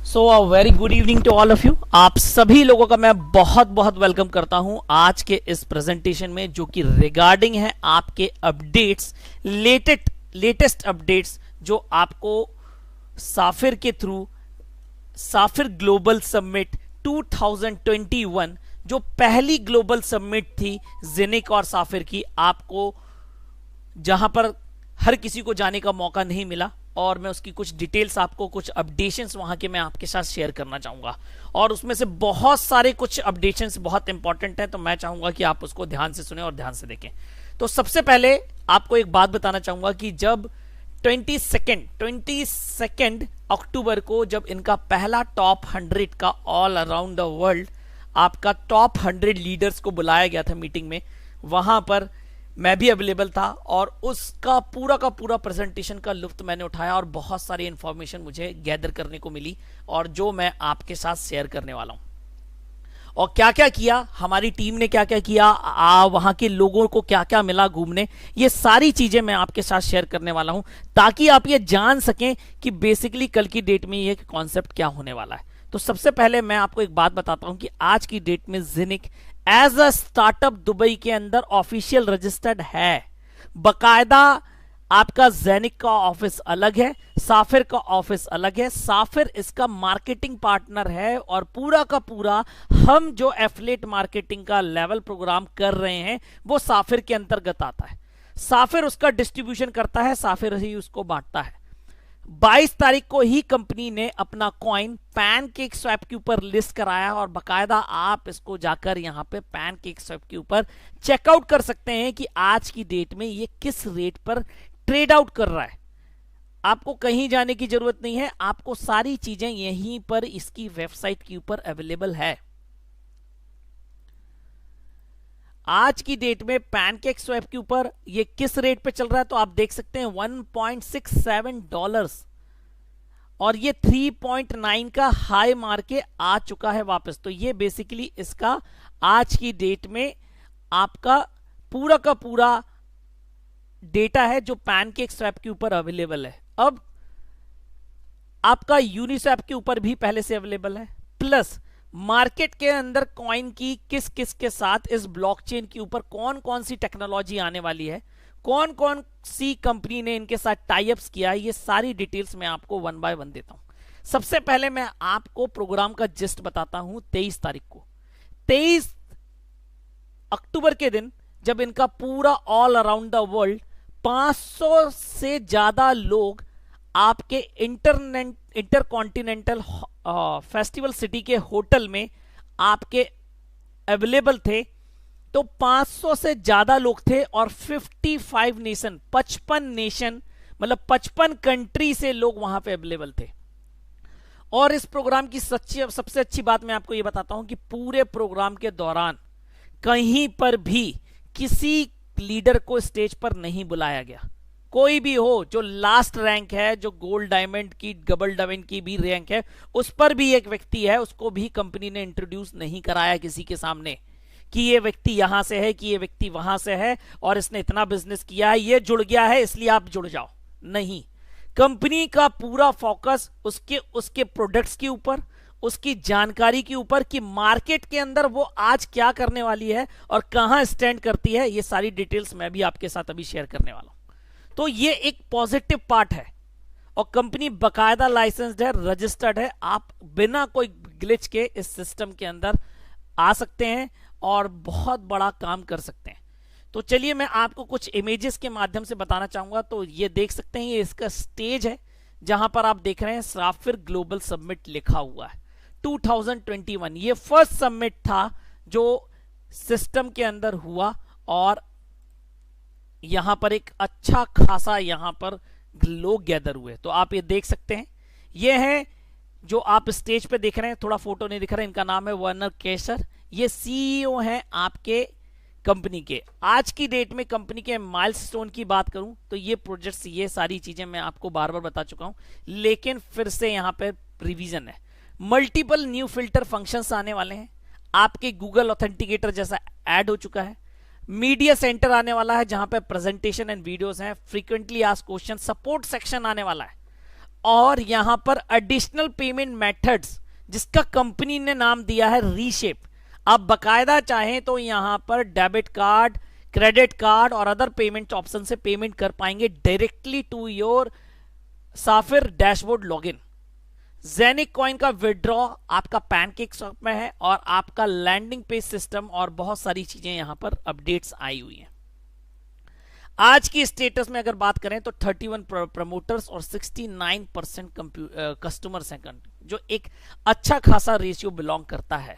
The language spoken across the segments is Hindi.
So a very good evening to all of you. आप सभी लोगों का मैं बहुत बहुत वेलकम करता हूं आज के इस प्रेजेंटेशन में, जो कि रिगार्डिंग है आपके अपडेट्स, लेटेस्ट अपडेट्स जो आपको साफिर के थ्रू साफिर ग्लोबल समिट 2021, जो पहली ग्लोबल समिट थी जेनिक और साफिर की, आपको जहां पर हर किसी को जाने का मौका नहीं मिला, और मैं उसकी कुछ डिटेल्स आपको, कुछ अपडेशंस वहां के मैं आपके साथ शेयर करना चाहूंगा। और उसमें से बहुत सारे कुछ अपडेशंस बहुत इंपॉर्टेंट हैं, तो मैं चाहूंगा कि आप उसको ध्यान से सुने और ध्यान से देखें। तो सबसे पहले आपको एक बात बताना चाहूंगा कि जब 22 अक्टूबर को जब इनका पहला टॉप 100 का ऑल अराउंड द वर्ल्ड आपका टॉप 100 लीडर्स को बुलाया गया था मीटिंग में, वहां पर मैं भी अवेलेबल था और उसका का पूरा प्रेजेंटेशन का लुत्फ मैंने उठाया और बहुत सारी इंफॉर्मेशन मुझे गैदर करने को मिली और जो मैं आपके साथ शेयर करने वाला हूं। और क्या क्या किया, हमारी टीम ने क्या क्या किया, वहां के लोगों को क्या क्या मिला घूमने, ये सारी चीजें मैं आपके साथ शेयर करने वाला हूं, ताकि आप ये जान सकें कि बेसिकली कल की डेट में ये कॉन्सेप्ट क्या होने वाला है। तो सबसे पहले मैं आपको एक बात बताता हूं कि आज की डेट में Genic as a startup Dubai के अंदर ऑफिशियल रजिस्टर्ड है। बकायदा आपका जेनिक का ऑफिस अलग है, साफिर का ऑफिस अलग है। साफिर इसका मार्केटिंग पार्टनर है और पूरा का पूरा हम जो एफिलिएट मार्केटिंग का लेवल प्रोग्राम कर रहे हैं वो साफिर के अंतर्गत आता है। साफिर उसका डिस्ट्रीब्यूशन करता है, साफिर ही उसको बांटता है। 22 तारीख को ही कंपनी ने अपना कॉइन पैनकेक स्वैप के ऊपर लिस्ट कराया और बकायदा आप इसको जाकर यहां पे पैनकेक स्वैप के ऊपर चेकआउट कर सकते हैं कि आज की डेट में ये किस रेट पर ट्रेड आउट कर रहा है। आपको कहीं जाने की जरूरत नहीं है, आपको सारी चीजें यहीं पर इसकी वेबसाइट के ऊपर अवेलेबल है। आज की डेट में पैनकेक स्वैप के ऊपर ये किस रेट पे चल रहा है, तो आप देख सकते हैं $1.67 और ये 3.9 का हाई मार के आ चुका है वापस। तो ये बेसिकली इसका आज की डेट में आपका पूरा का पूरा डेटा है जो पैनकेक स्वैप के ऊपर अवेलेबल है। अब आपका यूनिस्वैप के ऊपर भी पहले से अवेलेबल है, प्लस मार्केट के अंदर कॉइन की किस किस के साथ इस ब्लॉकचेन के ऊपर कौन कौन सी टेक्नोलॉजी आने वाली है, कौन कौन सी कंपनी ने इनके साथ टाई अप्स किया है, ये सारी डिटेल्स मैं आपको वन बाय वन देता हूं। सबसे पहले मैं आपको प्रोग्राम का जिस्ट बताता हूं। 23 तारीख को 23 अक्टूबर के दिन जब इनका पूरा ऑल अराउंड द वर्ल्ड 500 से ज्यादा लोग आपके इंटरकॉन्टिनेंटल फेस्टिवल सिटी के होटल में आपके अवेलेबल थे, तो 500 से ज्यादा लोग थे और 55 नेशन, 55 नेशन मतलब 55 कंट्री से लोग वहां पे अवेलेबल थे। और इस प्रोग्राम की सबसे अच्छी बात मैं आपको यह बताता हूं कि पूरे प्रोग्राम के दौरान कहीं पर भी किसी लीडर को स्टेज पर नहीं बुलाया गया। कोई भी हो, जो लास्ट रैंक है, जो गोल्ड डायमंड की, डबल डायमंड की भी रैंक है, उस पर भी एक व्यक्ति है, उसको भी कंपनी ने इंट्रोड्यूस नहीं कराया किसी के सामने कि ये व्यक्ति यहां से है, कि ये व्यक्ति वहां से है और इसने इतना बिजनेस किया है, ये जुड़ गया है इसलिए आप जुड़ जाओ। नहीं, कंपनी का पूरा फोकस उसके प्रोडक्ट्स के ऊपर, उसकी जानकारी के ऊपर कि मार्केट के अंदर वो आज क्या करने वाली है और कहां स्टैंड करती है, ये सारी डिटेल्स मैं भी आपके साथ अभी शेयर करने वाला हूं। तो ये एक पॉजिटिव पार्ट है और कंपनी बकायदा लाइसेंस्ड है, रजिस्टर्ड है। आप बिना कोई ग्लिच के इस सिस्टम के अंदर आ सकते हैं और बहुत बड़ा काम कर सकते हैं। तो चलिए मैं आपको कुछ इमेजेस के माध्यम से बताना चाहूंगा। तो ये देख सकते हैं, ये इसका स्टेज है जहां पर आप देख रहे हैं साफिर ग्लोबल समिट लिखा हुआ है 2021। ये फर्स्ट समिट था जो सिस्टम के अंदर हुआ और यहां पर एक अच्छा खासा यहां पर लोग गैदर हुए। तो आप ये देख सकते हैं, ये है जो आप स्टेज पे देख रहे हैं, थोड़ा फोटो नहीं दिख रहा है, इनका नाम है वर्नर केसर। ये सीईओ हैं आपके कंपनी के। आज की डेट में कंपनी के माइलस्टोन की बात करूं तो ये प्रोजेक्ट्स, ये सारी चीजें मैं आपको बार बार बता चुका हूं, लेकिन फिर से यहां पे रिवीजन है। मल्टीपल न्यू फिल्टर फंक्शंस आने वाले हैं, आपके गूगल ऑथेंटिकेटर जैसा ऐड हो चुका है, मीडिया सेंटर आने वाला है जहां पे प्रेजेंटेशन एंड वीडियोस हैं, frequently asked question, support section आने वाला है और यहां पर एडिशनल पेमेंट मेथड्स जिसका कंपनी ने नाम दिया है रीशेप। आप बकायदा चाहें तो यहां पर डेबिट कार्ड, क्रेडिट कार्ड और अदर पेमेंट ऑप्शन से पेमेंट कर पाएंगे directly to your Safir dashboard login. Jenik coin का विड्रॉ आपका पैनकेक शॉप में है और आपका लैंडिंग पेज सिस्टम और बहुत सारी चीजें यहां पर अपडेट्स आई हुई हैं। आज की स्टेटस में अगर बात करें तो 31 प्रमोटर्स और 69% कस्टमर्स हैं, जो एक अच्छा खासा रेशियो बिलोंग करता है।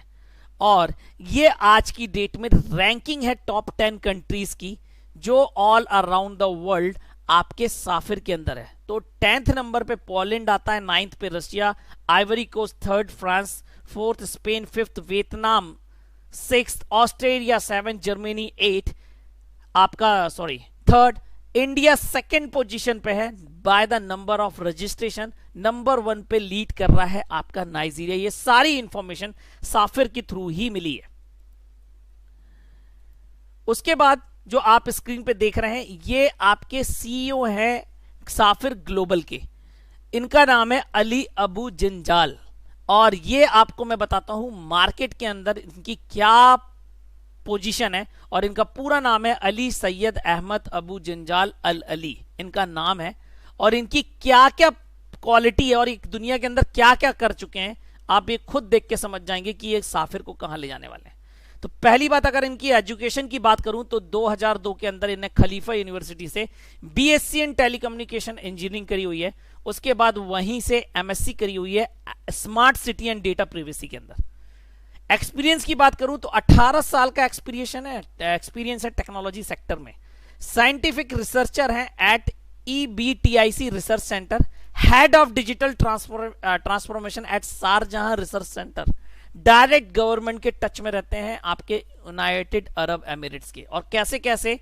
और ये आज की डेट में रैंकिंग है टॉप 10 कंट्रीज की, जो ऑल अराउंड द वर्ल्ड आपके साफिर के अंदर है। तो 10th नंबर पे पोलैंड आता है, 9th पे Russia, Ivory Coast 3rd, France 4th, Spain 5th, Vietnam 6th, Australia 7th, Germany 8th, आपका 3rd, इंडिया 2nd पोजीशन पे है by the number of registration. Number 1 पे लीड कर रहा है आपका नाइजीरिया। ये सारी इंफॉर्मेशन साफिर के थ्रू ही मिली है। उसके बाद जो आप स्क्रीन पे देख रहे हैं, ये आपके सीईओ हैं साफिर ग्लोबल के। इनका नाम है अली अबू जिंजाल, और ये आपको मैं बताता हूं मार्केट के अंदर इनकी क्या पोजीशन है। और इनका पूरा नाम है अली सैयद अहमद अबू जिंजाल अल अली, इनका नाम है। और इनकी क्या क्या क्वालिटी है और एक दुनिया के अंदर क्या क्या कर चुके हैं, आप ये खुद देख के समझ जाएंगे कि ये साफिर को कहां ले जाने वाले हैं। तो पहली बात, अगर इनकी एजुकेशन की बात करूं तो 2002 के अंदर इन्हें खलीफा यूनिवर्सिटी से बीएससी इन टेलीकम्युनिकेशन इंजीनियरिंग करी हुई है। उसके बाद वहीं से एमएससी करी हुई है smart city and data privacy के अंदर। एक्सपीरियंस की बात करूं तो 18 साल का एक्सपीरियंस है टेक्नोलॉजी सेक्टर में। साइंटिफिक रिसर्चर हैं at EBTIC research centre, head of digital transformation at Sharjah research centre. Direct government के टच में रहते हैं आपके यूनाइटेड अरब एमिरेट्स के। और कैसे कैसे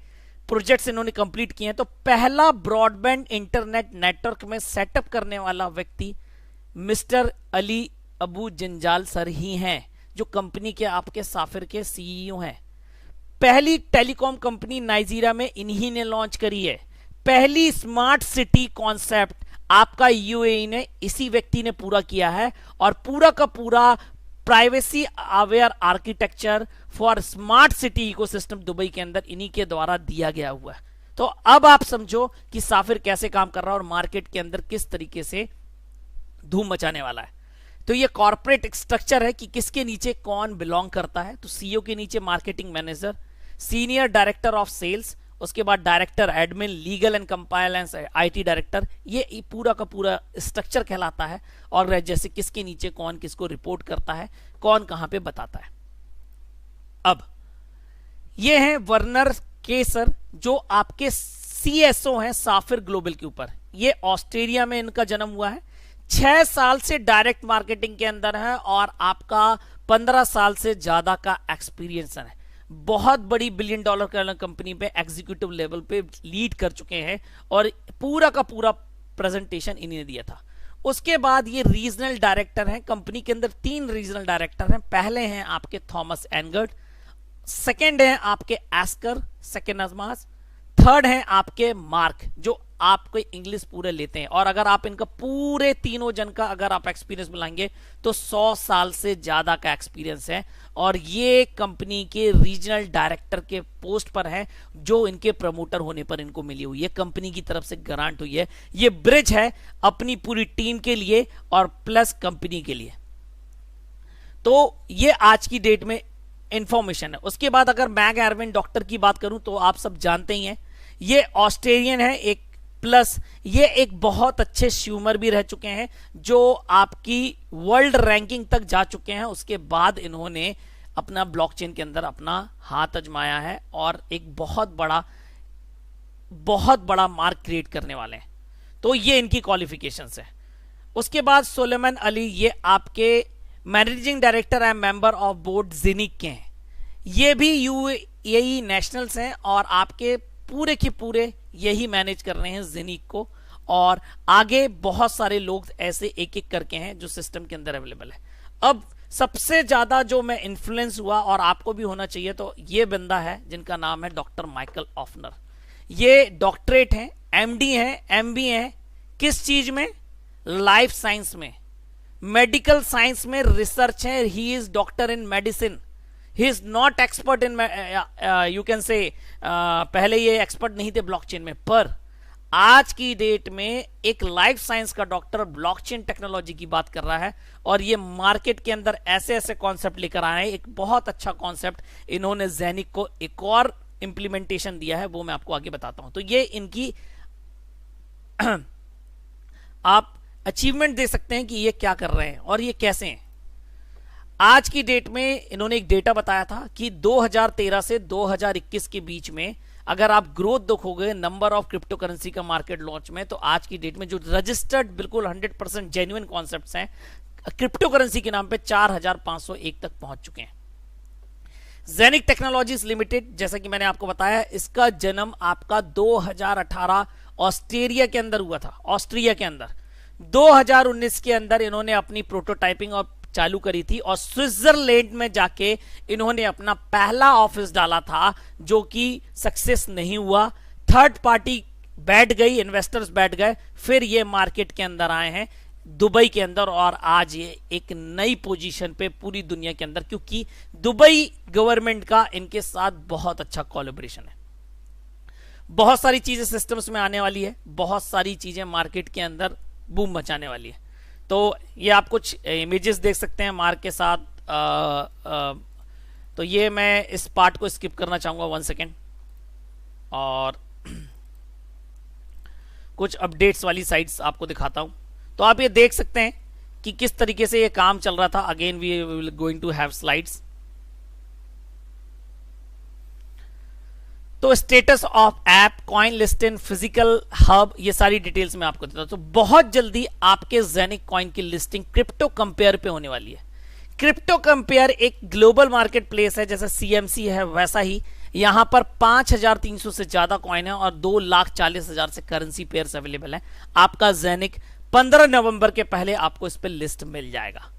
प्रोजेक्ट्स इन्होंने कंप्लीट किए हैं, तो पहला ब्रॉडबैंड इंटरनेट नेटवर्क में सेटअप करने वाला व्यक्ति मिस्टर अली अबू जिंजाल सर ही हैं, जो कंपनी के आपके साफिर के सीईओ हैं। पहली टेलीकॉम कंपनी नाइजीरिया में इन्हीं ने लॉन्च करी है। पहली स्मार्ट सिटी कॉन्सेप्ट आपका यूएई ने इसी व्यक्ति ने पूरा किया है। और पूरा का पूरा privacy aware architecture for smart city ecosystem Dubai के अंदर इन्हीं के द्वारा दिया गया हुआ है। तो अब आप समझो कि साफिर कैसे काम कर रहा है और मार्केट के अंदर किस तरीके से धूम मचाने वाला है। तो ये कॉर्पोरेट स्ट्रक्चर है कि किसके नीचे कौन बिलोंग करता है। तो सीईओ के नीचे marketing manager, senior director of sales, उसके बाद director admin, legal and compliance, IT director, ये पूरा का पूरा स्ट्रक्चर कहलाता है। और जैसे किसके नीचे कौन किसको रिपोर्ट करता है, कौन कहां पे बताता है। अब ये हैं वर्नर के सर, जो आपके सीएसओ हैं साफिर ग्लोबल के ऊपर। ये ऑस्ट्रेलिया में इनका जन्म हुआ है। 6 साल से डायरेक्ट मार्केटिंग के अंदर है और आपका 15 साल से ज्यादा का एक्सपीरियंस है। बहुत बड़ी $1 बिलियन कंपनी पे एग्जीक्यूटिव लेवल पे लीड कर चुके हैं और पूरा का पूरा प्रेजेंटेशन इन्हीं ने दिया था। उसके बाद ये रीजनल डायरेक्टर हैं कंपनी के अंदर। 3 रीजनल डायरेक्टर हैं। पहले हैं आपके थॉमस एनगर्ट, सेकंड है आपके एस्कर, सेकंड अजमास, थर्ड है आपके मार्क, जो आपको इंग्लिश पूरे लेते हैं। और अगर आप इनका पूरे तीनों जन का अगर आप एक्सपीरियंस बुलाएंगे तो 100 साल से ज्यादा का एक्सपीरियंस है। और ये कंपनी के रीजनल डायरेक्टर के पोस्ट पर है, जो इनके प्रमोटर होने पर इनको मिली हुई है, कंपनी की तरफ से ग्रांट हुई है। ये ब्रिज है अपनी पूरी टीम के लिए और प्लस कंपनी के लिए। तो ये आज की डेट में इंफॉर्मेशन है। उसके बाद अगर मैग एरविन डॉक्टर की बात करूं तो आप सब जानते ही हैं, ये ऑस्ट्रेलियन है एक, प्लस ये एक बहुत अच्छे स्यूमर भी रह चुके हैं, जो आपकी वर्ल्ड रैंकिंग तक जा चुके हैं। उसके बाद इन्होंने अपना ब्लॉकचेन के अंदर अपना हाथ आजमाया है और एक बहुत बड़ा मार्क क्रिएट करने वाले हैं। तो ये इनकी क्वालिफिकेशंस है। उसके बाद सुलेमान अली, ये आपके managing director and member of board Genic के हैं। ये भी यूएई नेशनल्स हैं और आपके पूरे के पूरे यही मैनेज कर रहे हैं जेनिक को। और आगे बहुत सारे लोग ऐसे एक एक करके हैं जो सिस्टम के अंदर अवेलेबल है। अब सबसे ज्यादा जो मैं इन्फ्लुएंस हुआ और आपको भी होना चाहिए, तो ये बंदा है जिनका नाम है डॉक्टर माइकल ऑफनर। ये डॉक्टरेट हैं, एमडी हैं, एमबी हैं, किस चीज में? लाइफ साइंस में, मेडिकल साइंस में रिसर्च है, he is doctor in medicine, he is not expert in, you can say पहले ये एक्सपर्ट नहीं थे ब्लॉकचेन में, पर आज की डेट में एक लाइफ साइंस का डॉक्टर ब्लॉकचेन टेक्नोलॉजी की बात कर रहा है और ये मार्केट के अंदर ऐसे ऐसे कॉन्सेप्ट लेकर आए हैं। एक बहुत अच्छा कॉन्सेप्ट इन्होंने जेनिक को एक और इंप्लीमेंटेशन दिया है, वो मैं आपको आगे बताता हूं। तो ये इनकी आप अचीवमेंट दे सकते हैं कि ये क्या कर रहे हैं और ये कैसे हैं। आज की डेट में इन्होंने एक डेटा बताया था कि 2013 से 2021 के बीच में अगर आप ग्रोथ देखोगे नंबर ऑफ क्रिप्टो करेंसी का मार्केट लॉन्च में, तो आज की डेट में जो रजिस्टर्ड बिल्कुल 100% जेन्युइन कॉन्सेप्ट्स हैं क्रिप्टो करेंसी के नाम पे 4501 तक पहुंच चुके हैं। जेनिक टेक्नोलॉजीज लिमिटेड, जैसा कि मैंने आपको बताया, इसका जन्म आपका 2018 ऑस्ट्रेलिया के अंदर हुआ था, ऑस्ट्रिया के अंदर। 2019 के अंदर इन्होंने अपनी प्रोटोटाइपिंग और चालू करी थी और स्विट्जरलैंड में जाके इन्होंने अपना पहला ऑफिस डाला था, जो कि सक्सेस नहीं हुआ। थर्ड पार्टी बैठ गई, इन्वेस्टर्स बैठ गए, फिर ये मार्केट के अंदर आए हैं दुबई के अंदर और आज ये एक नई पोजीशन पे पूरी दुनिया के अंदर, क्योंकि दुबई गवर्नमेंट का इनके साथ बहुत अच्छा कोलैबोरेशन है। बहुत सारी चीजें सिस्टम्स में आने वाली है, बहुत सारी चीजें मार्केट के अंदर बूम मचाने वाली है। तो ये आप कुछ इमेजेस देख सकते हैं मार्क के साथ। तो ये मैं इस पार्ट को स्किप करना चाहूंगा 1 सेकेंड और कुछ अपडेट्स वाली साइट्स आपको दिखाता हूं। तो आप ये देख सकते हैं कि किस तरीके से ये काम चल रहा था। Again we will going to have slides. तो status of app, coin listing, physical hub, ये सारी डिटेल्स मैं आपको देता हूं। तो बहुत जल्दी आपके जेनिक कॉइन की लिस्टिंग क्रिप्टो कंपेयर पे होने वाली है। क्रिप्टो कंपेयर एक ग्लोबल मार्केट प्लेस है, जैसा सीएमसी है वैसा ही यहां पर 5300 से ज्यादा कॉइन है और 2,40,000 से करेंसी पेयर्स अवेलेबल है। आपका जेनिक 15 नवंबर के पहले आपको इस पर लिस्ट मिल जाएगा।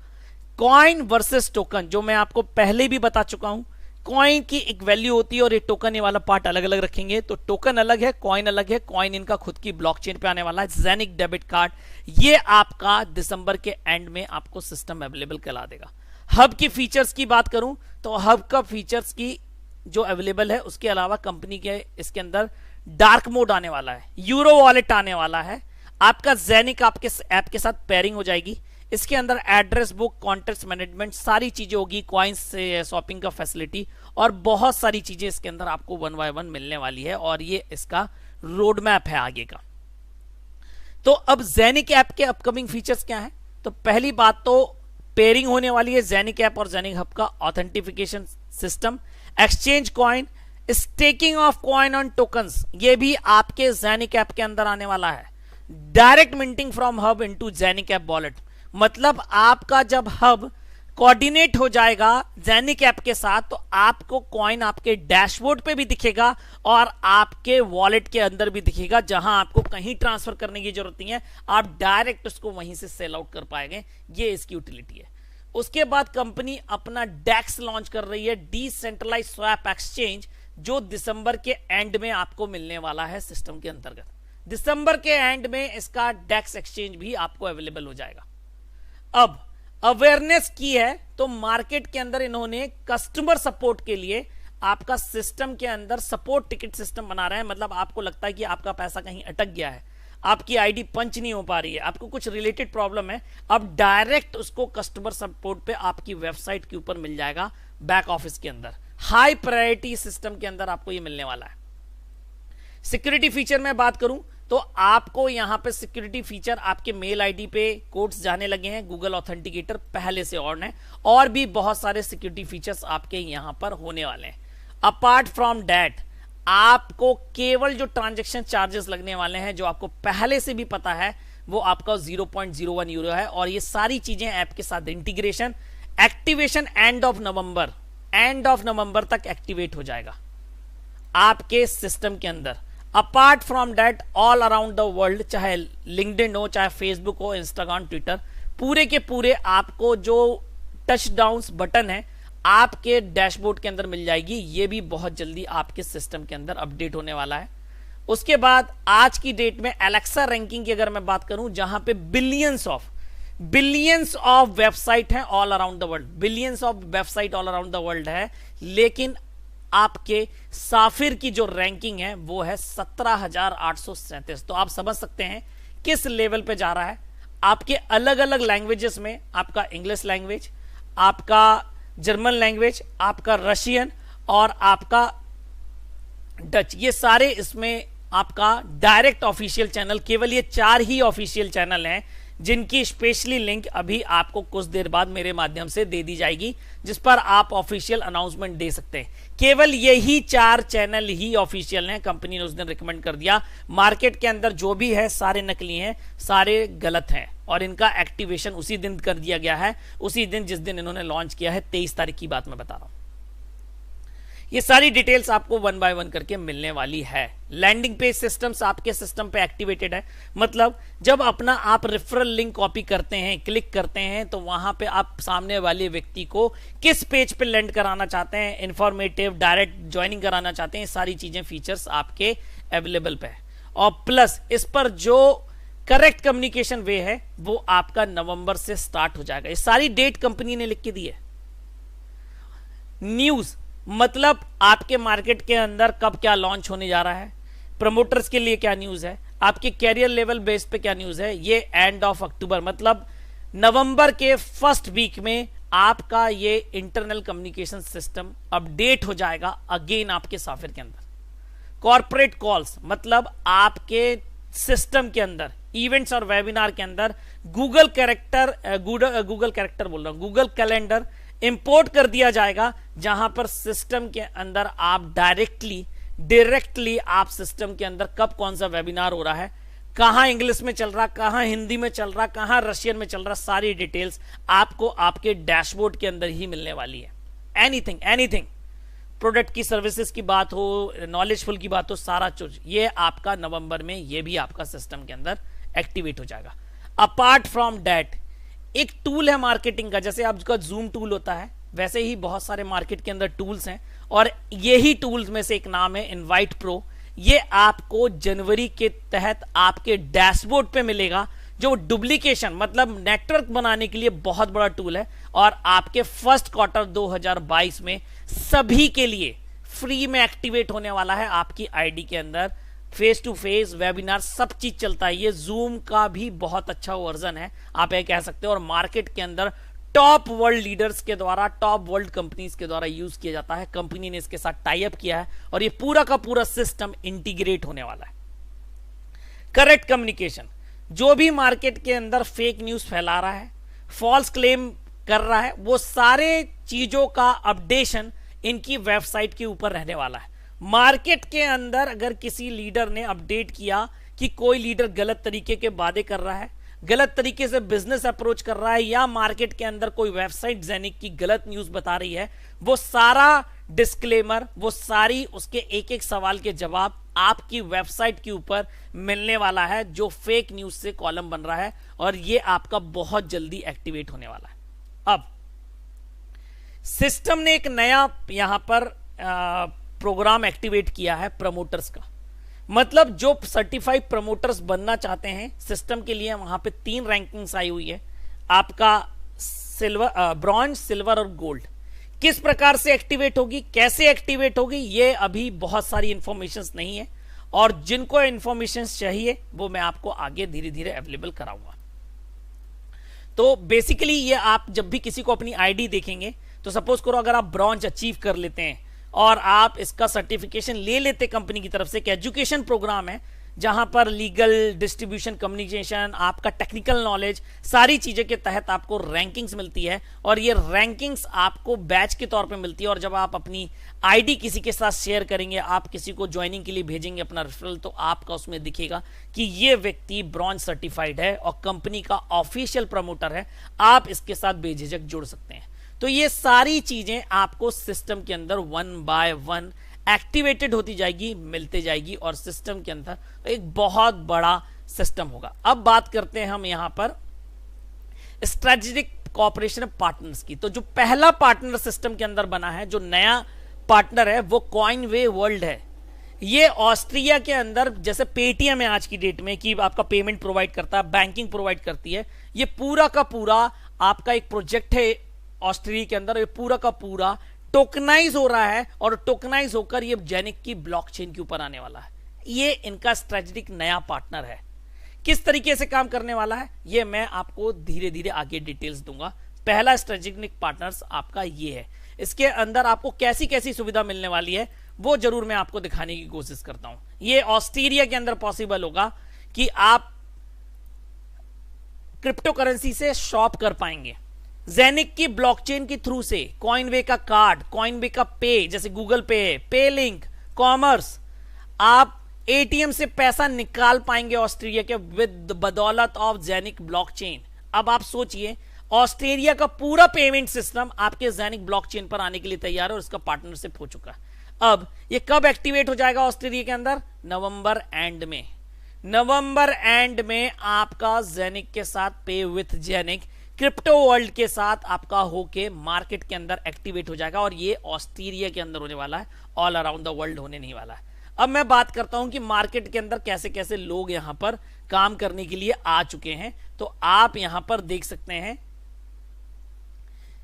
कॉइन वर्सेस टोकन, जो मैं आपको पहले भी बता चुका हूं, कॉइन की एक वैल्यू होती है और ये टोकन ये वाला पार्ट अलग अलग रखेंगे। तो टोकन अलग है, कॉइन अलग है। कॉइन इनका खुद की ब्लॉकचेन पे आने वाला है। जेनिक डेबिट कार्ड ये आपका दिसंबर के एंड में आपको सिस्टम अवेलेबल करा देगा। हब की फीचर्स की बात करूं तो हब का फीचर्स की जो अवेलेबल है, उसके अलावा कंपनी के इसके अंदर डार्क मोड आने वाला है, यूरो वॉलेट आने वाला है, आपका जेनिक आपके ऐप के साथ पेयरिंग हो जाएगी। इसके अंदर एड्रेस बुक, कॉन्टेक्ट मैनेजमेंट, सारी चीजें होगी, कॉइन्स से शॉपिंग का फैसिलिटी और बहुत सारी चीजें इसके अंदर आपको 1 by 1 मिलने वाली है और ये इसका रोड मैप है आगे का। तो अब जेनिक ऐप के अपकमिंग फीचर्स क्या है? तो पहली बात तो पेयरिंग होने वाली है जेनिक ऐप और जेनिक हब का, authentification system, exchange coin, staking of coin on tokens, ये भी आपके जेनिक ऐप के अंदर आने वाला है। Direct minting from hub into Genic app wallet, मतलब आपका जब हब कोऑर्डिनेट हो जाएगा जेनिक ऐप के साथ तो आपको कॉइन आपके डैशबोर्ड पे भी दिखेगा और आपके वॉलेट के अंदर भी दिखेगा, जहां आपको कहीं ट्रांसफर करने की जरूरत नहीं है, आप डायरेक्ट उसको वहीं से सेल आउट कर पाएंगे। ये इसकी यूटिलिटी है। उसके बाद कंपनी अपना डेक्स लॉन्च कर रही है, डिसेंट्रलाइज स्वैप एक्सचेंज, जो दिसंबर के एंड में आपको मिलने वाला है सिस्टम के अंतर्गत। दिसंबर के एंड में इसका डेक्स एक्सचेंज भी आपको अवेलेबल हो जाएगा। अब अवेयरनेस की है तो मार्केट के अंदर इन्होंने कस्टमर सपोर्ट के लिए आपका सिस्टम के अंदर सपोर्ट टिकट सिस्टम बना रहे हैं। मतलब आपको लगता है कि आपका पैसा कहीं अटक गया है, आपकी आईडी पंच नहीं हो पा रही है, आपको कुछ रिलेटेड प्रॉब्लम है, अब डायरेक्ट उसको कस्टमर सपोर्ट पे आपकी वेबसाइट के ऊपर मिल जाएगा, बैक ऑफिस के अंदर हाई प्रायोरिटी सिस्टम के अंदर आपको ये मिलने वाला है। सिक्योरिटी फीचर में बात करूं तो आपको यहां पे सिक्योरिटी फीचर आपके मेल आईडी पे कोड्स जाने लगे हैं, गूगल ऑथेंटिकेटर पहले से ऑन है और भी बहुत सारे सिक्योरिटी फीचर्स आपके यहां पर होने वाले हैं। अपार्ट फ्रॉम दैट आपको केवल जो ट्रांजैक्शन चार्जेस लगने वाले हैं, जो आपको पहले से भी पता है, वो आपका 0.01 यूरो है और ये सारी चीजें ऐप के साथ integration, activation end of November तक एक्टिवेट हो जाएगा आपके सिस्टम के अंदर। Apart from that all around the world, चाहे लिंक्डइन हो, चाहे फेसबुक हो, इंस्टाग्राम, ट्विटर, पूरे के पूरे आपको जो टच डाउन बटन है आपके डैशबोर्ड के अंदर मिल जाएगी। ये भी बहुत जल्दी आपके सिस्टम के अंदर अपडेट होने वाला है। उसके बाद आज की डेट में एलेक्सा रैंकिंग की अगर मैं बात करूं, जहां पे बिलियंस ऑफ वेबसाइट हैं all around the world, billions of website all around the world है, लेकिन आपके साफिर की जो रैंकिंग है वो है 17,837। तो आप समझ सकते हैं किस लेवल पे जा रहा है। आपके अलग अलग लैंग्वेजेस में, आपका इंग्लिश लैंग्वेज, आपका जर्मन लैंग्वेज, आपका रशियन और आपका डच, ये सारे इसमें आपका डायरेक्ट ऑफिशियल चैनल, केवल ये 4 ही ऑफिशियल चैनल हैं जिनकी स्पेशली लिंक अभी आपको कुछ देर बाद मेरे माध्यम से दे दी जाएगी, जिस पर आप ऑफिशियल अनाउंसमेंट दे सकते हैं। केवल यही 4 चैनल ही ऑफिशियल हैं, कंपनी ने उस दिन रिकमेंड कर दिया। मार्केट के अंदर जो भी है सारे नकली हैं, सारे गलत हैं, और इनका एक्टिवेशन उसी दिन कर दिया गया है, उसी दिन जिस दिन इन्होंने लॉन्च किया है, 23 तारीख की बात मैं बता रहा हूं। ये सारी डिटेल्स आपको 1 बाय 1 करके मिलने वाली है। लैंडिंग पेज सिस्टम्स आपके सिस्टम पे एक्टिवेटेड है, मतलब जब अपना आप रेफरल लिंक कॉपी करते हैं, क्लिक करते हैं, तो वहां पे आप सामने वाले व्यक्ति को किस पेज पे लैंड कराना चाहते हैं, इंफॉर्मेटिव, डायरेक्ट ज्वाइनिंग कराना चाहते हैं, सारी चीजें, फीचर्स आपके अवेलेबल पे है। और प्लस इस पर जो करेक्ट कम्युनिकेशन वे है वो आपका नवंबर से स्टार्ट हो जाएगा। ये सारी डेट कंपनी ने लिख के दी है। न्यूज मतलब आपके मार्केट के अंदर कब क्या लॉन्च होने जा रहा है, प्रमोटर्स के लिए क्या न्यूज है, आपके कैरियर लेवल बेस पे क्या न्यूज है, ये एंड ऑफ अक्टूबर मतलब नवंबर के फर्स्ट वीक में आपका ये इंटरनल कम्युनिकेशन सिस्टम अपडेट हो जाएगा अगेन आपके सॉफ्टवेयर के अंदर। कॉर्पोरेट कॉल्स मतलब आपके सिस्टम के अंदर, इवेंट्स और वेबिनार के अंदर गूगल कैलेंडर इंपोर्ट कर दिया जाएगा, जहां पर सिस्टम के अंदर आप डायरेक्टली आप सिस्टम के अंदर कब कौन सा वेबिनार हो रहा है, कहां इंग्लिश में चल रहा, कहां हिंदी में चल रहा, कहां रशियन में चल रहा, सारी डिटेल्स आपको आपके डैशबोर्ड के अंदर ही मिलने वाली है। एनीथिंग प्रोडक्ट की, सर्विसेज की बात हो, नॉलेजफुल की बात हो, सारा चीज ये आपका नवंबर में ये भी आपका सिस्टम के अंदर एक्टिवेट हो जाएगा। अपार्ट फ्रॉम दैट एक टूल है मार्केटिंग का, जैसे आपका जूम टूल होता है, वैसे ही बहुत सारे मार्केट के अंदर टूल्स हैं, और यही टूल्स में से एक नाम है इनवाइट प्रो। ये आपको जनवरी के तहत आपके डैशबोर्ड पे मिलेगा, जो डुप्लीकेशन मतलब नेटवर्क बनाने के लिए बहुत बड़ा टूल है, और आपके फर्स्ट क्वार्टर 2022 में सभी के लिए फ्री में एक्टिवेट होने वाला है। आपकी आईडी के अंदर फेस टू फेस वेबिनार सब चीज चलता है। ये जूम का भी बहुत अच्छा वर्जन है, आप ये कह सकते हो, और मार्केट के अंदर टॉप वर्ल्ड लीडर्स के द्वारा, टॉप वर्ल्ड कंपनीज के द्वारा यूज किया जाता है। कंपनी ने इसके साथ टाई अप किया है, और ये पूरा का पूरा सिस्टम इंटीग्रेट होने वाला है। करेक्ट कम्युनिकेशन, जो भी मार्केट के अंदर फेक न्यूज फैला रहा है, फॉल्स क्लेम कर रहा है, वो सारे चीजों का अपडेशन इनकी वेबसाइट के ऊपर रहने वाला है। मार्केट के अंदर अगर किसी लीडर ने अपडेट किया कि कोई लीडर गलत तरीके के वादे कर रहा है, गलत तरीके से बिजनेस अप्रोच कर रहा है, या मार्केट के अंदर कोई वेबसाइट दैनिक की गलत न्यूज बता रही है, वो सारा डिस्क्लेमर, वो सारी उसके एक एक सवाल के जवाब आपकी वेबसाइट के ऊपर मिलने वाला है, जो फेक न्यूज से कॉलम बन रहा है, और ये आपका बहुत जल्दी एक्टिवेट होने वाला है। अब सिस्टम ने एक नया यहां पर प्रोग्राम एक्टिवेट किया है प्रमोटर्स का, मतलब जो सर्टिफाइड प्रमोटर्स बनना चाहते हैं सिस्टम के लिए, वहां पे 3 रैंकिंग्स आई हुई है, आपका सिल्वर, ब्रॉन्ज, सिल्वर और गोल्ड। किस प्रकार से एक्टिवेट होगी, कैसे एक्टिवेट होगी, ये अभी बहुत सारी इंफॉर्मेशन नहीं है, और जिनको इंफॉर्मेशन चाहिए वो मैं आपको आगे धीरे धीरे अवेलेबल कराऊंगा। तो बेसिकली ये आप जब भी किसी को अपनी आईडी देखेंगे, तो सपोज करो अगर आप ब्रॉन्ज अचीव कर लेते हैं और आप इसका सर्टिफिकेशन ले लेते कंपनी की तरफ से, एक एजुकेशन प्रोग्राम है जहां पर लीगल, डिस्ट्रीब्यूशन, कम्युनिकेशन, आपका टेक्निकल नॉलेज, सारी चीजें के तहत आपको रैंकिंग्स मिलती है, और ये रैंकिंग्स आपको बैच के तौर पे मिलती है। और जब आप अपनी आईडी किसी के साथ शेयर करेंगे, आप किसी को ज्वाइनिंग के लिए भेजेंगे अपना रेफरल, तो आपका उसमें दिखेगा कि ये व्यक्ति ब्रॉन्ज सर्टिफाइड है और कंपनी का ऑफिशियल प्रमोटर है, आप इसके साथ बेझिझक जुड़ सकते हैं। तो ये सारी चीजें आपको सिस्टम के अंदर 1 बाय 1 एक्टिवेटेड होती जाएगी, मिलते जाएगी, और सिस्टम के अंदर एक बहुत बड़ा सिस्टम होगा। अब बात करते हैं हम यहां पर स्ट्रेटेजिक कॉपरेशन पार्टनर्स की। तो जो पहला पार्टनर सिस्टम के अंदर बना है, जो नया पार्टनर है, वो कॉइनवे वर्ल्ड है। ये ऑस्ट्रिया के अंदर जैसे पेटीएम है आज की डेट में कि आपका पेमेंट प्रोवाइड करता है, बैंकिंग प्रोवाइड करती है, ये पूरा का पूरा आपका एक प्रोजेक्ट है ऑस्ट्रिया के अंदर, ये पूरा का पूरा टोकनाइज हो रहा है और टोकनाइज होकर ये जेनिक की ब्लॉकचेन के ऊपर आने वाला है। ये इनका स्ट्रेटेजिक नया पार्टनर है। किस तरीके से काम करने वाला है ये मैं आपको धीरे धीरे आगे डिटेल्स दूंगा। पहला स्ट्रेटेजिक पार्टनर्स आपका ये है, इसके अंदर आपको कैसी कैसी सुविधा मिलने वाली है वो जरूर मैं आपको दिखाने की कोशिश करता हूं। ये ऑस्ट्रेलिया के अंदर पॉसिबल होगा कि आप क्रिप्टो करेंसी से शॉप कर पाएंगे जेनिक की ब्लॉकचेन के थ्रू से। कॉइनवे का कार्ड, कॉइनवे का पे, जैसे गूगल पे लिंक, कॉमर्स, आप एटीएम से पैसा निकाल पाएंगे ऑस्ट्रेलिया के विद बदौलत ऑफ जेनिक ब्लॉकचेन। अब आप सोचिए ऑस्ट्रेलिया का पूरा पेमेंट सिस्टम आपके जेनिक ब्लॉकचेन पर आने के लिए तैयार है और इसका पार्टनरशिप हो चुका है। अब ये कब एक्टिवेट हो जाएगा ऑस्ट्रेलिया के अंदर? नवंबर एंड में। नवंबर एंड में आपका जेनिक के साथ पे विथ जेनिक क्रिप्टो वर्ल्ड के साथ आपका होके मार्केट के अंदर एक्टिवेट हो जाएगा और ये ऑस्ट्रेलिया के अंदर होने वाला है, ऑल अराउंड द वर्ल्ड होने नहीं वाला है। अब मैं बात करता हूं कि मार्केट के अंदर कैसे कैसे लोग यहां पर काम करने के लिए आ चुके हैं। तो आप यहां पर देख सकते हैं,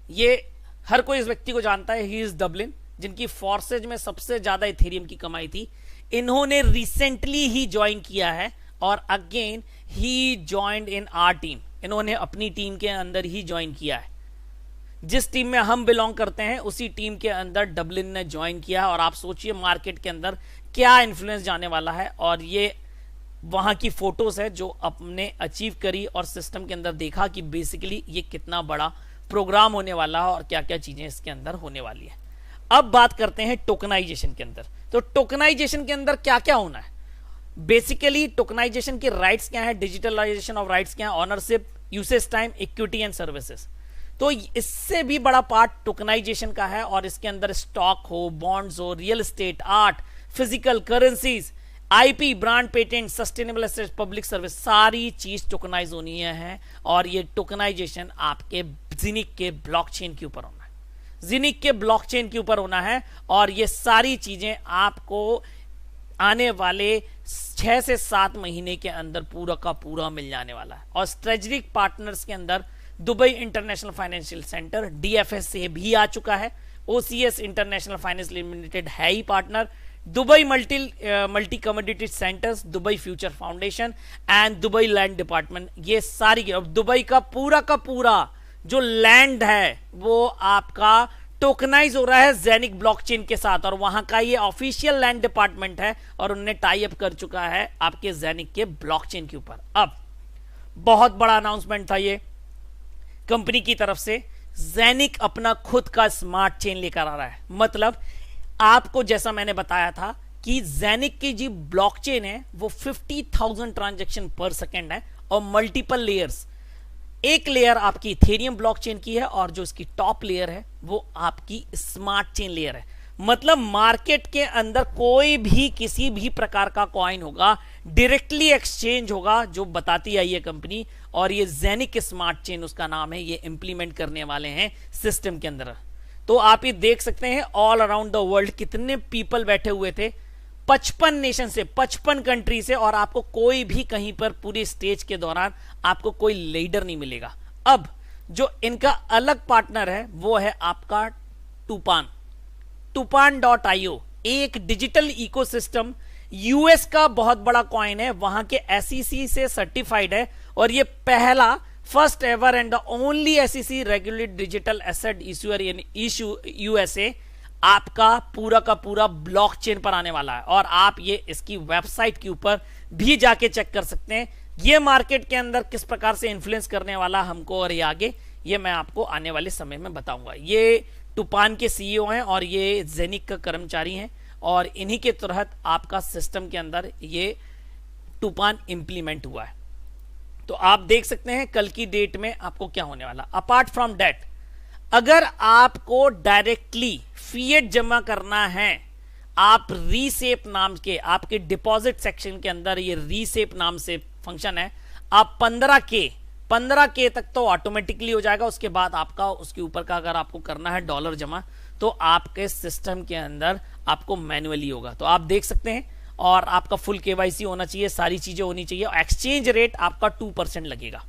ये हर कोई इस व्यक्ति को जानता है, ही इज डबलिन, जिनकी फॉर्सेज में सबसे ज्यादा इथेरियम की कमाई थी। इन्होंने रिसेंटली ही ज्वाइन किया है और अगेन ही ज्वाइंड इन आवर टीम। इन्होंने अपनी टीम के अंदर ही ज्वाइन किया है। जिस टीम में हम बिलोंग करते हैं उसी टीम के अंदर डबलिन ने ज्वाइन किया और आप सोचिए मार्केट के अंदर क्या इन्फ्लुएंस जाने वाला है। और ये वहां की फोटोज है जो अपने अचीव करी और सिस्टम के अंदर देखा कि बेसिकली ये कितना बड़ा प्रोग्राम होने वाला है और क्या क्या चीजें इसके अंदर होने वाली है। अब बात करते हैं टोकनाइजेशन के अंदर। तो टोकनाइजेशन के अंदर क्या क्या होना है? बेसिकली टोकनाइजेशन के राइट्स क्या है, डिजिटलाइजेशन ऑफ राइट्स क्या है, ownership, usage time, equity and services. तो इससे भी बड़ा पार्ट टोकनाइजेशन का है और इसके अंदर स्टॉक हो, बॉन्ड्स हो, real estate, art, physical currencies, IP, brand, patent, sustainable assets, public service, सारी चीज टोकनाइज होनी है और ये टोकनाइजेशन आपके जेनिक के ब्लॉकचेन के ऊपर होना है, जेनिक के ब्लॉकचेन के ऊपर होना है। और ये सारी चीजें आपको आने वाले 6 से 7 महीने के अंदर पूरा का पूरा मिल जाने वाला है। और स्ट्रेटेजिक पार्टनर्स के अंदर Dubai international financial centre DFS से भी आ चुका है, ओसीएस इंटरनेशनल फाइनेंस लिमिटेड है ही partner, Dubai multi commodity centres, Dubai future foundation and Dubai land department, ये सारी। अब दुबई का पूरा जो लैंड है वो आपका टोकनाइज हो रहा है जेनिक ब्लॉकचेन के साथ और वहां का ये ऑफिशियल लैंड डिपार्टमेंट है और उन्होंने टाई अप कर चुका है आपके जेनिक के ब्लॉकचेन के ऊपर। अब बहुत बड़ा अनाउंसमेंट था ये कंपनी की तरफ से, जेनिक अपना खुद का स्मार्ट चेन लेकर आ रहा है। मतलब आपको जैसा मैंने बताया था कि जेनिक की जो ब्लॉकचेन है वो 50,000 ट्रांजैक्शन पर सेकेंड है और मल्टीपल लेयर्स। एक लेयर आपकी इथेरियम ब्लॉकचेन की है और जो इसकी टॉप लेयर है वो आपकी स्मार्ट चेन लेयर है। मतलब मार्केट के अंदर कोई भी किसी भी प्रकार का कॉइन होगा डायरेक्टली एक्सचेंज होगा, जो बताती आई है कंपनी, और ये जेनिक स्मार्ट चेन उसका नाम है, ये इंप्लीमेंट करने वाले हैं सिस्टम के अंदर। तो आप ये देख सकते हैं ऑल अराउंड द वर्ल्ड कितने पीपल बैठे हुए थे, 55 नेशन से, 55 कंट्री से, और आपको कोई भी कहीं पर पूरी स्टेज के दौरान आपको कोई लीडर नहीं मिलेगा। अब जो इनका अलग पार्टनर है वो है आपका टूपान.io, एक डिजिटल इकोसिस्टम, यूएस का बहुत बड़ा कॉइन है, वहां के एसईसी से सर्टिफाइड है और ये पहला first ever and the only SEC regulated digital asset issuer in USA आपका पूरा का पूरा ब्लॉकचेन पर आने वाला है। और आप ये इसकी वेबसाइट के ऊपर भी जाके चेक कर सकते हैं ये मार्केट के अंदर किस प्रकार से इन्फ्लुएंस करने वाला हमको, और ये आगे ये मैं आपको आने वाले समय में बताऊंगा। ये टूपान के सीईओ हैं और ये जेनिक का कर्मचारी हैं और इन्हीं के तहत आपका सिस्टम के अंदर ये टूपान इंप्लीमेंट हुआ है। तो आप देख सकते हैं कल की डेट में आपको क्या होने वाला। अपार्ट फ्रॉम दैट, अगर आपको डायरेक्टली फिएट जमा करना है, आप रीसेप नाम के आपके डिपॉजिट सेक्शन के अंदर ये रीसेप नाम से फंक्शन है, आप 15K तक तो ऑटोमेटिकली हो जाएगा। उसके बाद आपका उसके ऊपर का अगर आपको करना है डॉलर जमा, तो आपके सिस्टम के अंदर आपको मैन्युअली होगा। तो आप देख सकते हैं, और आपका फुल केवाईसी होना चाहिए, सारी चीजें होनी चाहिए। एक्सचेंज रेट आपका 2% लगेगा,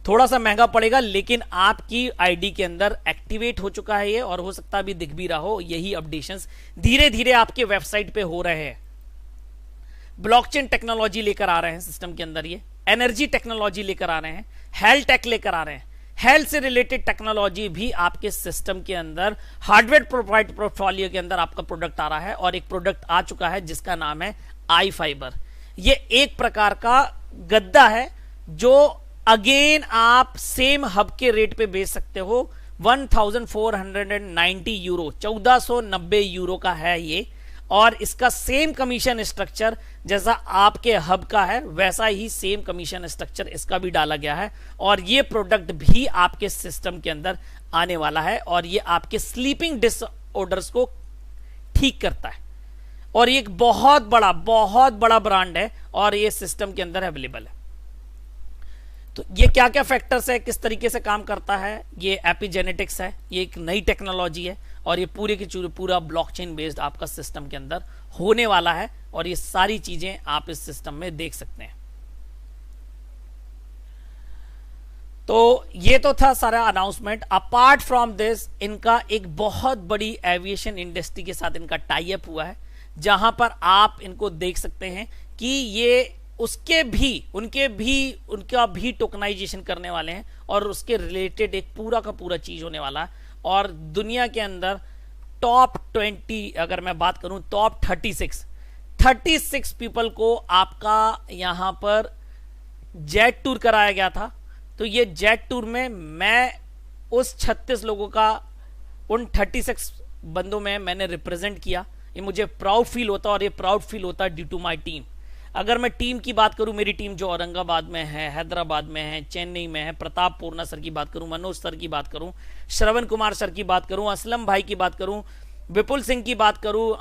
थोड़ा सा महंगा पड़ेगा, लेकिन आपकी आईडी के अंदर एक्टिवेट हो चुका है ये, और हो सकता है अभी दिख भी रहा हो। यही अपडेशंस धीरे धीरे आपके वेबसाइट पे हो रहे हैं। ब्लॉकचेन टेक्नोलॉजी लेकर आ रहे हैं सिस्टम के अंदर, ये एनर्जी टेक्नोलॉजी लेकर आ रहे हैं, हेल्थ टेक लेकर आ रहे हैं। हेल्थ से रिलेटेड टेक्नोलॉजी भी आपके सिस्टम के अंदर हार्डवेयर प्रोवाइड पोर्टफोलियो के अंदर आपका प्रोडक्ट आ रहा है, और एक प्रोडक्ट आ चुका है जिसका नाम है आई फाइबर। ये एक प्रकार का गद्दा है जो अगेन आप सेम हब के रेट पे बेच सकते हो। 1490 यूरो, 1490 यूरो का है ये, और इसका सेम कमीशन स्ट्रक्चर जैसा आपके हब का है वैसा ही सेम कमीशन स्ट्रक्चर इसका भी डाला गया है। और ये प्रोडक्ट भी आपके सिस्टम के अंदर आने वाला है, और ये आपके स्लीपिंग डिसऑर्डर्स को ठीक करता है, और ये एक बहुत बड़ा ब्रांड है, और ये सिस्टम के अंदर अवेलेबल है। तो ये क्या क्या फैक्टर्स है, किस तरीके से काम करता है, ये एपिजेनेटिक्स है, ये एक नई टेक्नोलॉजी है, और ये पूरे के पूरा ब्लॉकचेन बेस्ड आपका सिस्टम के अंदर होने वाला है, और ये सारी चीजें आप इस सिस्टम में देख सकते हैं। तो ये तो था सारा अनाउंसमेंट। अपार्ट फ्रॉम दिस, इनका एक बहुत बड़ी एविएशन इंडस्ट्री के साथ इनका टाई अप हुआ है, जहां पर आप इनको देख सकते हैं कि ये उनका भी टोकनाइजेशन करने वाले हैं, और उसके रिलेटेड एक पूरा का पूरा चीज होने वाला है। और दुनिया के अंदर टॉप 20, अगर मैं बात करूं टॉप 36 पीपल को आपका यहां पर जेट टूर कराया गया था। तो ये जेट टूर में मैं उस 36 लोगों का, उन 36 बंदों में मैंने रिप्रेजेंट किया। ये मुझे प्राउड फील होता, और ये प्राउड फील होता ड्यू टू माई टीम। अगर मैं टीम की बात करूं, मेरी टीम जो औरंगाबाद में है, हैदराबाद में है, चेन्नई में है, प्रताप पूर्णा सर की बात करूं, मनोज सर की बात करूं, श्रवण कुमार सर की बात करूं, असलम भाई की बात करूं, विपुल सिंह की बात करूं,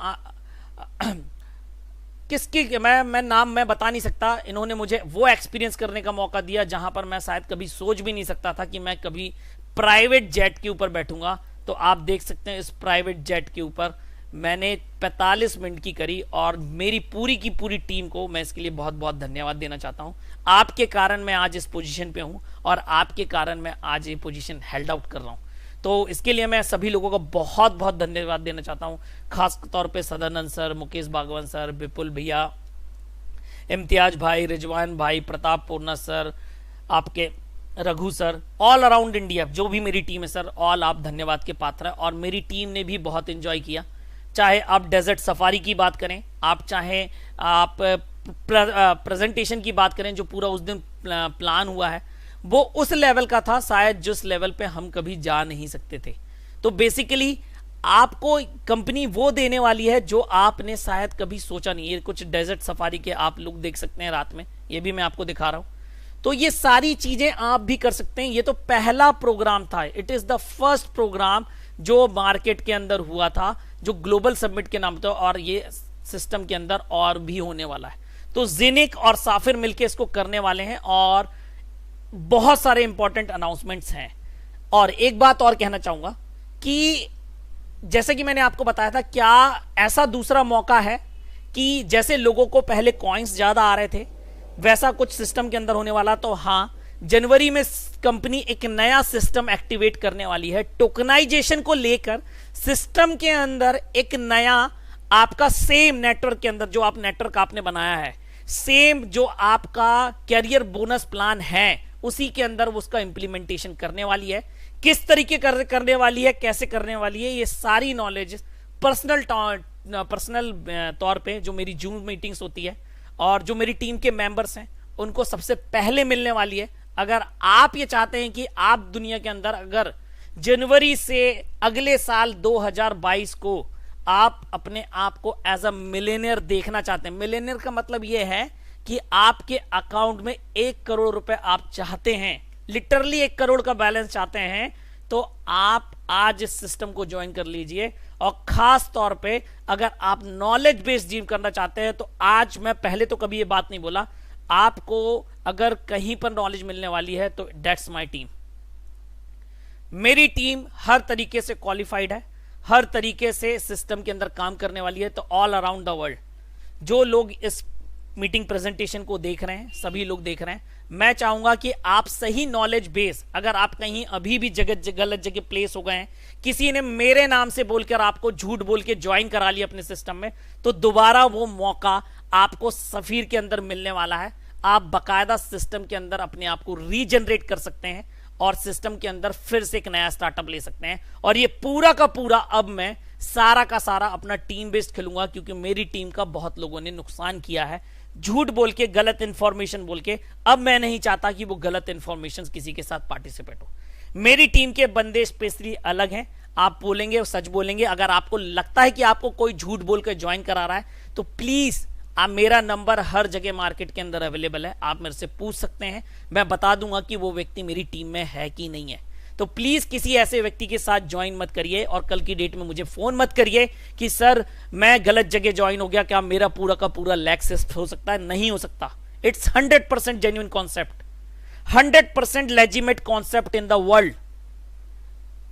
किसकी मैं नाम मैं बता नहीं सकता। इन्होंने मुझे वो एक्सपीरियंस करने का मौका दिया जहां पर मैं शायद कभी सोच भी नहीं सकता था कि मैं कभी प्राइवेट जेट के ऊपर बैठूंगा। तो आप देख सकते हैं इस प्राइवेट जेट के ऊपर मैंने 45 मिनट की करी, और मेरी पूरी की पूरी टीम को मैं इसके लिए बहुत बहुत धन्यवाद देना चाहता हूं। आपके कारण मैं आज इस पोजीशन पे हूं, और आपके कारण मैं आज ये पोजीशन हेल्ड आउट कर रहा हूं। तो इसके लिए मैं सभी लोगों को बहुत बहुत धन्यवाद देना चाहता हूं, खास तौर पे सदानंद सर, मुकेश भागवत सर, विपुल भैया, इम्तियाज भाई, रिजवान भाई, प्रताप पूर्णा सर, आपके Raghu sir, all around India जो भी मेरी टीम है सर, ऑल आप धन्यवाद के पात्र है। और मेरी टीम ने भी बहुत एंजॉय किया, चाहे आप डेजर्ट सफारी की बात करें, आप चाहे आप प्रेजेंटेशन की बात करें, जो पूरा उस दिन प्लान हुआ है वो उस लेवल का था शायद जिस लेवल पे हम कभी जा नहीं सकते थे। तो बेसिकली आपको कंपनी वो देने वाली है जो आपने शायद कभी सोचा नहीं। ये कुछ डेजर्ट सफारी के आप लोग देख सकते हैं रात में, ये भी मैं आपको दिखा रहा हूं। तो ये सारी चीजें आप भी कर सकते हैं। ये तो पहला प्रोग्राम था, it is the first programme जो मार्केट के अंदर हुआ था, जो ग्लोबल समिट के नाम था, और ये सिस्टम के अंदर और भी होने वाला है। तो जेनिक और साफिर मिलकर इसको करने वाले हैं, और बहुत सारे इंपॉर्टेंट अनाउंसमेंट्स हैं। और एक बात और कहना चाहूंगा कि जैसे कि मैंने आपको बताया था, क्या ऐसा दूसरा मौका है कि जैसे लोगों को पहले कॉइन्स ज्यादा आ रहे थे वैसा कुछ सिस्टम के अंदर होने वाला। तो हां, जनवरी में कंपनी एक नया सिस्टम एक्टिवेट करने वाली है। टोकनाइजेशन को लेकर सिस्टम के अंदर एक नया आपका सेम नेटवर्क के अंदर जो आप नेटवर्क आपने बनाया है, सेम जो आपका कैरियर बोनस प्लान है, उसी के अंदर उसका इंप्लीमेंटेशन करने वाली है। किस तरीके करने वाली है, कैसे करने वाली है, ये सारी नॉलेज पर्सनल तौर पे जो मेरी जूम मीटिंग्स होती है और जो मेरी टीम के मेंबर्स हैं उनको सबसे पहले मिलने वाली है। अगर आप ये चाहते हैं कि आप दुनिया के अंदर अगर जनवरी से अगले साल 2022 को आप अपने आप को एज अ मिलेनियर देखना चाहते हैं, मिलेनियर का मतलब यह है कि आपके अकाउंट में 1 करोड़ रुपए आप चाहते हैं, लिटरली 1 करोड़ का बैलेंस चाहते हैं, तो आप आज इस सिस्टम को ज्वाइन कर लीजिए। और खास तौर पे अगर आप नॉलेज बेस्ड जिम करना चाहते हैं तो आज मैं पहले तो कभी ये बात नहीं बोला, आपको अगर कहीं पर नॉलेज मिलने वाली है तो दैट्स माय टीम। मेरी टीम हर तरीके से क्वालिफाइड है, हर तरीके से सिस्टम के अंदर काम करने वाली है। तो ऑल अराउंड द वर्ल्ड जो लोग इस मीटिंग प्रेजेंटेशन को देख रहे हैं, सभी लोग देख रहे हैं, मैं चाहूंगा कि आप सही नॉलेज बेस, अगर आप कहीं अभी भी गलत जगह प्लेस हो गए हैं, किसी ने मेरे नाम से बोलकर आपको झूठ बोल के ज्वाइन करा लिया अपने सिस्टम में, तो दोबारा वो मौका आपको सफीर के अंदर मिलने वाला है। आप बकायदा सिस्टम के अंदर अपने आप को रीजनरेट कर सकते हैं और सिस्टम के अंदर फिर से एक नया स्टार्टअप ले सकते हैं। और ये पूरा का पूरा अब मैं सारा का सारा अपना टीम बेस्ड खेलूंगा, क्योंकि मेरी टीम का बहुत लोगों ने नुकसान किया है झूठ बोल के, गलत इंफॉर्मेशन बोल के। अब मैं नहीं चाहता कि वो गलत इंफॉर्मेशन किसी के साथ पार्टिसिपेट हो। मेरी टीम के बंदे स्पेशली अलग हैं, आप बोलेंगे और सच बोलेंगे। अगर आपको लगता है कि आपको कोई झूठ बोल कर ज्वाइन करा रहा है तो प्लीज आप, मेरा नंबर हर जगह मार्केट के अंदर अवेलेबल है, आप मेरे से पूछ सकते हैं, मैं बता दूंगा कि वो व्यक्ति मेरी टीम में है कि नहीं है। तो प्लीज किसी ऐसे व्यक्ति के साथ ज्वाइन मत करिए और कल की डेट में मुझे फोन मत करिए कि सर मैं गलत जगह ज्वाइन हो गया, क्या मेरा पूरा का पूरा लैक्सेस हो सकता है? नहीं हो सकता। It's 100% genuine concept, 100% legitimate concept in the world.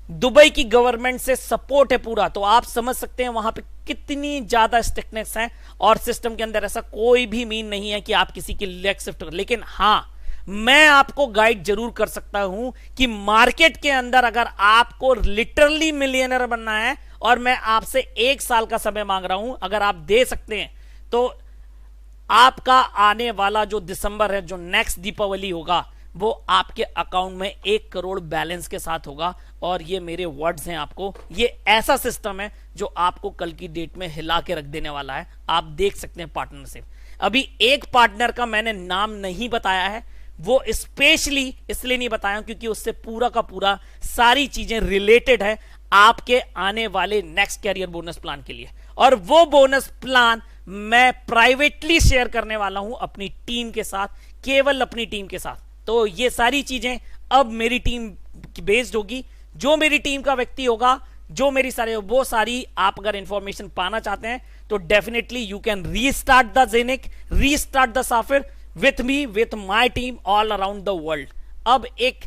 Dubai की गवर्नमेंट से सपोर्ट है पूरा, तो आप समझ सकते हैं वहां पे कितनी ज्यादा स्ट्रिक्टनेस है। और सिस्टम के अंदर ऐसा कोई भी मीन नहीं है कि आप किसी की लेग शिफ्ट कर। लेकिन हां, मैं आपको गाइड जरूर कर सकता हूं कि मार्केट के अंदर अगर आपको लिटरली मिलियनर बनना है, और मैं आपसे 1 साल का समय मांग रहा हूं, अगर आप दे सकते हैं तो आपका आने वाला जो दिसंबर है, जो नेक्स्ट दीपावली होगा, वो आपके अकाउंट में 1 करोड़ बैलेंस के साथ होगा। और ये मेरे वर्ड्स हैं आपको, ये ऐसा सिस्टम है जो आपको कल की डेट में हिला के रख देने वाला है। आप देख सकते हैं पार्टनरशिप। अभी एक पार्टनर का मैंने नाम नहीं बताया है, वो स्पेशली इसलिए नहीं बताया क्योंकि उससे पूरा का पूरा सारी चीजें रिलेटेड है आपके आने वाले नेक्स्ट कैरियर बोनस प्लान के लिए। और वो बोनस प्लान मैं प्राइवेटली शेयर करने वाला हूं अपनी टीम के साथ, केवल अपनी टीम के साथ। तो ये सारी चीजें अब मेरी टीम बेस्ड होगी। जो मेरी टीम का व्यक्ति होगा, जो मेरी सारे, वो सारी आप अगर इंफॉर्मेशन पाना चाहते हैं तो definitely you can restart the Jenik, restart the Safir with me, with my team all around the world. अब एक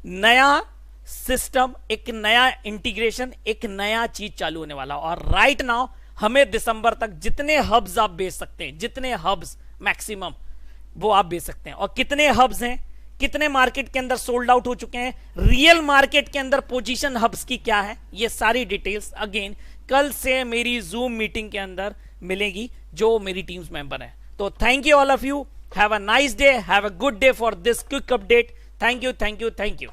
नया सिस्टम, एक नया इंटीग्रेशन, एक नया चीज चालू होने वाला। और राइट नाउ हमें दिसंबर तक जितने हब्स आप बेच सकते हैं, जितने हब्स मैक्सिमम, वो आप बेच सकते हैं। और कितने हब्स हैं, कितने मार्केट के अंदर सोल्ड आउट हो चुके हैं, रियल मार्केट के अंदर पोजीशन हब्स की क्या है, ये सारी डिटेल्स अगेन कल से मेरी जूम मीटिंग के अंदर मिलेगी जो मेरी टीम्स मेंबर हैं। तो thank you all of you, have a nice day, have a good day for this quick update. Thank you, thank you, thank you.